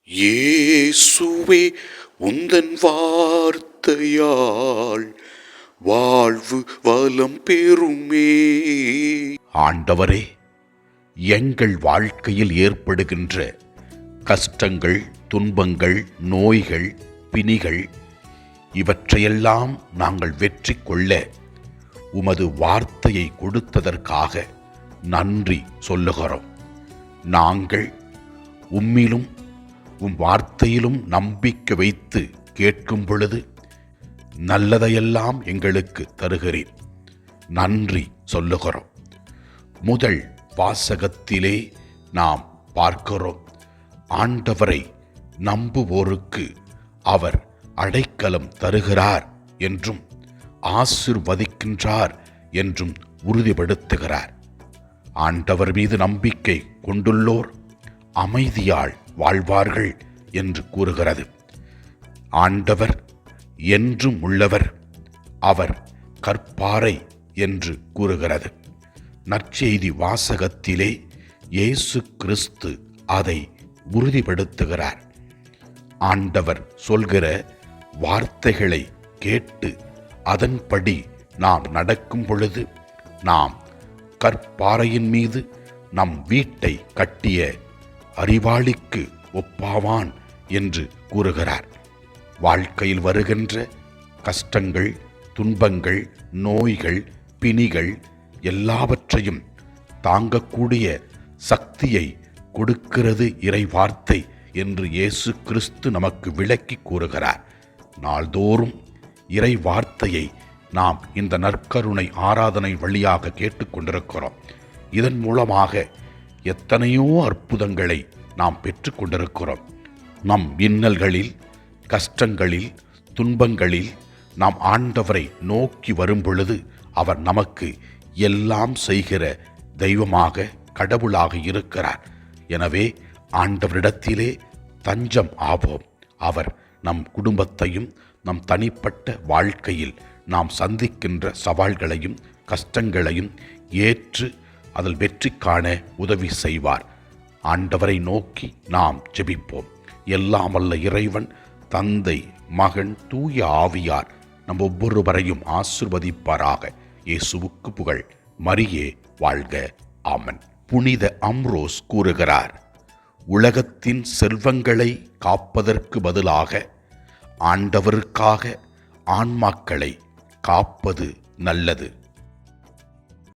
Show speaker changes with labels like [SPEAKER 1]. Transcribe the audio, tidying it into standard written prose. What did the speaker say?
[SPEAKER 1] இயேசுவே உந்தன் வார்த்தையால் வாழ்வு வளம் பெறுமே.
[SPEAKER 2] ஆண்டவரே, எங்கள் வாழ்க்கையில் ஏற்படுகின்ற கஷ்டங்கள், துன்பங்கள், நோய்கள், பிணிகள் இவற்றையெல்லாம் நாங்கள் வெற்றி கொள்ள உமது வார்த்தையை கொடுத்ததற்காக நன்றி சொல்லுகிறோம். நாங்கள் உம்மிலும் வார்த்தையிலும் நம்பிக்கை வைத்து கேட்கும் பொழுது நல்லதையெல்லாம் எங்களுக்கு தருகிறேன். நன்றி சொல்லுகிறோம். முதல் வாசகத்திலே நாம் பார்க்கிறோம், ஆண்டவரை நம்புவோருக்கு அவர் அடைக்கலம் தருகிறார் என்றும் ஆசீர்வதிக்கின்றார் என்றும் உறுதிப்படுத்துகிறார். ஆண்டவர் மீது நம்பிக்கை கொண்டுள்ளோர் அமைதியால் வாழ்வார்கள் என்று கூறுகிறது. ஆண்டவர் என்றும் உள்ளவர், அவர் கற்பாறை என்று கூறுகிறது. நற்செய்தி வாசகத்திலே இயேசு கிறிஸ்து அதை உறுதிப்படுத்துகிறார். ஆண்டவர் சொல்கிற வார்த்தைகளை கேட்டு அதன்படி நாம் நடக்கும் பொழுது நாம் கற்பாறையின் மீது நம் வீட்டை கட்டிய அறிவாளிக்கு ஒப்பாவான் என்று கூறுகிறார். வாழ்க்கையில் வருகின்ற கஷ்டங்கள், துன்பங்கள், நோய்கள், பிணிகள் எல்லாவற்றையும் தாங்கக்கூடிய சக்தியை கொடுக்கிறது இறை வார்த்தை என்று இயேசு கிறிஸ்து நமக்கு விளக்கி கூறுகிறார். நாள்தோறும் இறை வார்த்தையை நாம் இந்த நற்கருணை ஆராதனை வழியாக கேட்டுக்கொண்டிருக்கிறோம். இதன் மூலமாக எத்தனையோ அற்புதங்களை நாம் பெற்றுக்கொண்டிருக்கிறோம். நம் இன்னல்களில், கஷ்டங்களில், துன்பங்களில் நாம் ஆண்டவரை நோக்கி வரும் பொழுது அவர் நமக்கு எல்லாம் செய்கிற தெய்வமாக, கடவுளாக இருக்கிறார். எனவே ஆண்டவரிடத்திலே தஞ்சம் ஆவோம். அவர் நம் குடும்பத்தையும் நம் தனிப்பட்ட வாழ்க்கையில் நாம் சந்திக்கின்ற சவால்களையும் கஷ்டங்களையும் ஏற்று அதில் வெற்றி காண உதவி செய்வார். ஆண்டவரை நோக்கி நாம் ஜெபிப்போம். எல்லாம் வல்ல இறைவன், தந்தை, மகன், தூய ஆவியார் நம் ஒவ்வொருவரையும் ஆசீர்வதிப்பாராக. இயேசுவுக்கு புகழ். மரியே வாழ்க. ஆமன். புனித அம்ரோஸ் கூறுகிறார், உலகத்தின் செல்வங்களை காப்பதற்கு பதிலாக ஆண்டவருக்காக ஆன்மாக்களை காப்பது நல்லது.